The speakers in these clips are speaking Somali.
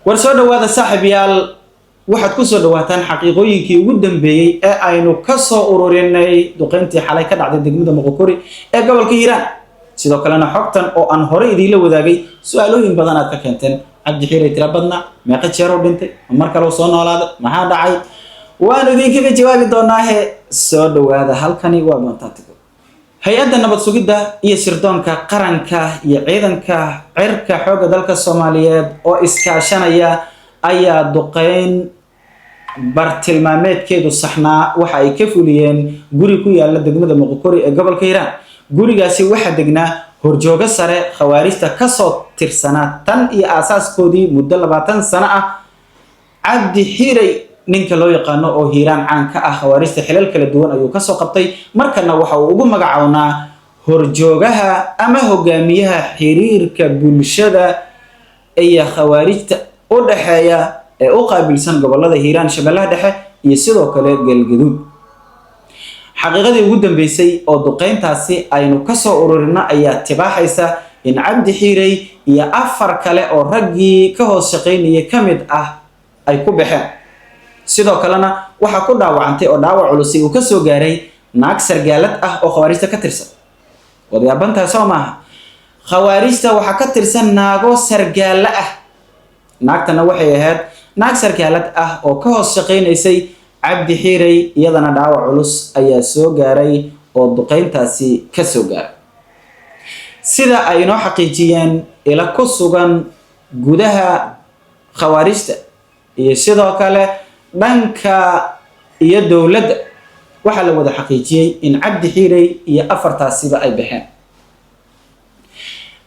warsoo dhawaada saaxiibayaal waxaad ku soo dhawaataan xaqiiqooyinkii ugu dambeeyay ee aynu ka soo ururinay duqeyntii xalay ka dhacday degmada Moqokori ee gobolka Hiiraan sidoo kalena xogtan oo aan hore idin la wadaagay su'aalooyin badan aad ka keenteen Cabdi Xiray tira badna meeqa jeer oo dhintay mar kale soo noolaaday maxaa dhacay waan idinkaga jawaabi doonaa soo dhawaada halkani waa Bantaatigo hay-adda nabad sugidda iyo sirdoonka qaranka iyo ciidanka cirka xoogga dalka Soomaaliyeed oo iskaashanaya ayaa duqeyn bartilmaameedkeedu saxnaa waxa ay ka fuliyeen guri ku yaala degmada Moqokori ee gobolka Hiiraan gurigaasi waxa degnaa horjooga sare khawaarijta ka soo tirsanaa tan iyo aasaaskoodii muddo 20 sano ah Cabdi Xiray ninka loo yaqaano oo Hiiraan caan ka ah khawaarijta xilal kala duwan ayuu ka soo qabtay markana waxa uu ugu magacawnaa horjoogaha ama hogaamiyaha xiriirka bulshada ee khawaarijta u dhaxeeya ee u qaabilsan gobolada Hiiraan Shabeellaha Dhexe iyo sidoo kale Galgaduud xaqiiqadii ugu dambeysay oo duqeyntaasi aynu ka soo ururinay ayaa tibaaxaysa in Cabdi Xiray iyo afar kale oo raggii ka hoos shaqeynayay kamid ah ay ku baxeen sidoo kalena waxa ku dhaawacantay oo dhaawac culus uu ka soo gaaray naag sargaalad ah oo khawaarijta ka tirsan wadayaabanta Soomaha khawaarijta waxa ka tirsan naago sargaala ah naagtana waxay ahayd naag sargaalad ah oo ka hoos shaqeynaysay Cabdi Xiray iyadana dhaawac culus ayaa soo gaaray oo duqeyntaasi ka soo gaaray sida ay noo xaqiijiyeen ila ku sugan gudaha khawaarijta iyo sidoo kale dhanka iyo dawladda waxa la wada xaqiijiyay in Cabdi Xiray iyo afartaasiba ay baxeen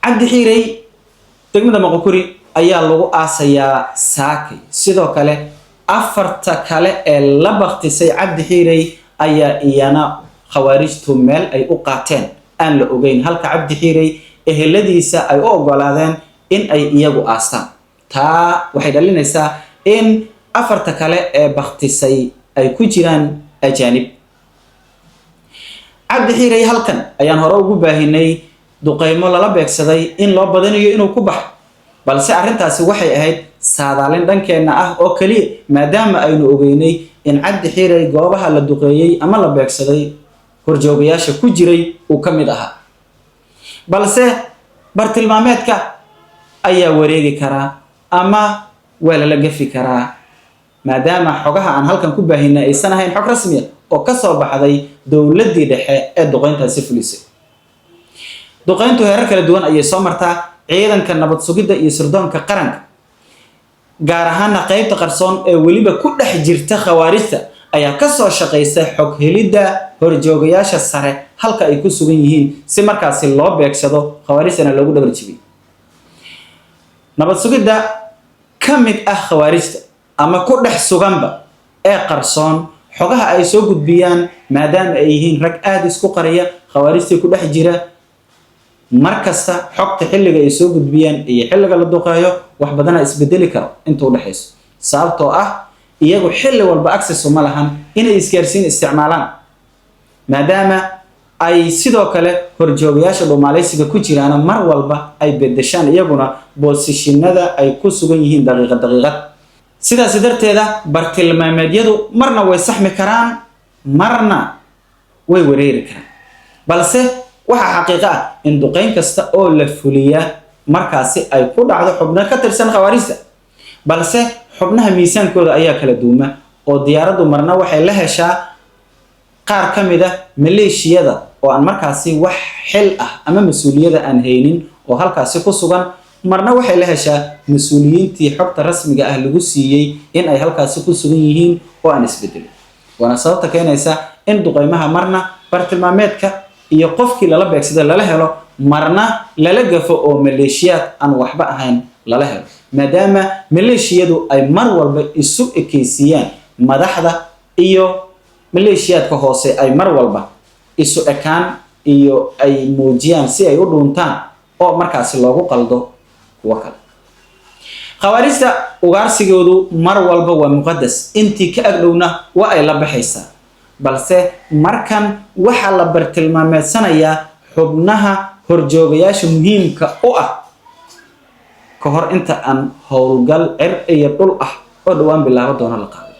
Cabdi Xiray degmada Moqokori ayaa lagu aasayaa saakay sidoo kale afarta kale ee la baqtisay Cabdi Xiray ayaa iyana khawaarijtu meel ay u qaateen aan la ogeyn halka Cabdi Xiray eheladiisa ay u ogolaadeen in ay iyagu aastaan taa waxay dhalinaysaa in afarta kale ee baqtisay ay ku jiraan ajaanib Cabdi Xiray halkan ayaan hore ugu baahinay duqeymo lala beegsaday in loo badanayo inuu ku baxo balse arintaasi waxay ahayd saadaalin dhankeena ah oo kaliya maadaama aynu ogeynay in Cabdi Xiray goobaha la duqeeyay ama la beegsaday horjoogayaasha ku jiray uu kamid ahaa balse bartilmaameedka ayaa wareegi karaa ama waa la gafi karaa maadaama xogaha aan halkan ku baahinay aysan ahayn xog rasmi ah oo ka soo baxday dawladii dhexe ee duqeyntaasi fulisay duqeyntu heerar kala duwan ayay soo martaa ciidanka nabad sugidda iyo sirdoonka qaranka gaar ahaan qaybta qarsoon ee waliba ku dhex jirta khawaarijta ayaa ka soo shaqeysay xog helidda horjoogayaasha sare halka ay ku sugan yihiin si markaasi loo beegsado khawaarijtana loogu dhabar jibiyo nabad sugidda kamid ah khawaarijta ama ku dhex suganba ee qarsoon xogaha ay soo gudbiyaan maadaama ay yihiin rag aad isku qariya khawaarijta ku dhex jira markasta xogta xilliga ay soo gudbiyaan iyo xilliga la duqeeyo wax badan isbedeli karo inta u dhaxayso sababtoo ah iyagu xilli walba access uma lahan inay isgaarsiin isticmaalaan maadaama ay sidoo kale horjoogayaasha dhumaalaysiga ku jiraan mar walba ay bedeshaan iyaguna boosishinada ay ku sugan yihiin daqiiqad sidaas darteeda bartilmaameedyadu marna way saxmi karaan marna way wareeri karaan balse waxa xaqiiqo ah in duqeyn kasta oo la fuliya markaasi ay ku dhacdo xubno ka tirsan khawaarijta balse xubnaha miisaankooda ayaa kala duuma oo diyaaraddu marna waxay la heshaa qaar kamid ah maleeshiyada oo aan markaasi wax xil ah ama mas'uuliyada aan haynin oo halkaasi ku sugan marna waxay la heshaa mas'uuliyiintii xogta rasmiga ah lagu siiyay in ay halkaasi ku sugan yihiin oo aan isbedel wana sababta keenaysa in duqeymaha marna bartilmaameedka iyo qofkii lala beegsada lala helo marna lala gafo oo maleeshiyad aan waxba ahayn lala helo maadaama maleeshiyadu ay mar walba isu ekeysiyaan madaxda iyo maleeshiyadka hoose ay mar walba isu ekaan iyo ay muujiyaan si ay u dhuuntaan oo markaasi loogu qaldo kuwa kale khawaarijta ugaarsigoodu mar walba waa muqaddas intii ka agdhowna waa ay la baxaysaa balse markan waxa la bartilmaameedsanayaa xubnaha horjoogayaasha muhiimka u ah ka hor inta aan howlgal cir iyo dhul ah oo dhawaan bilaabo doono la qaado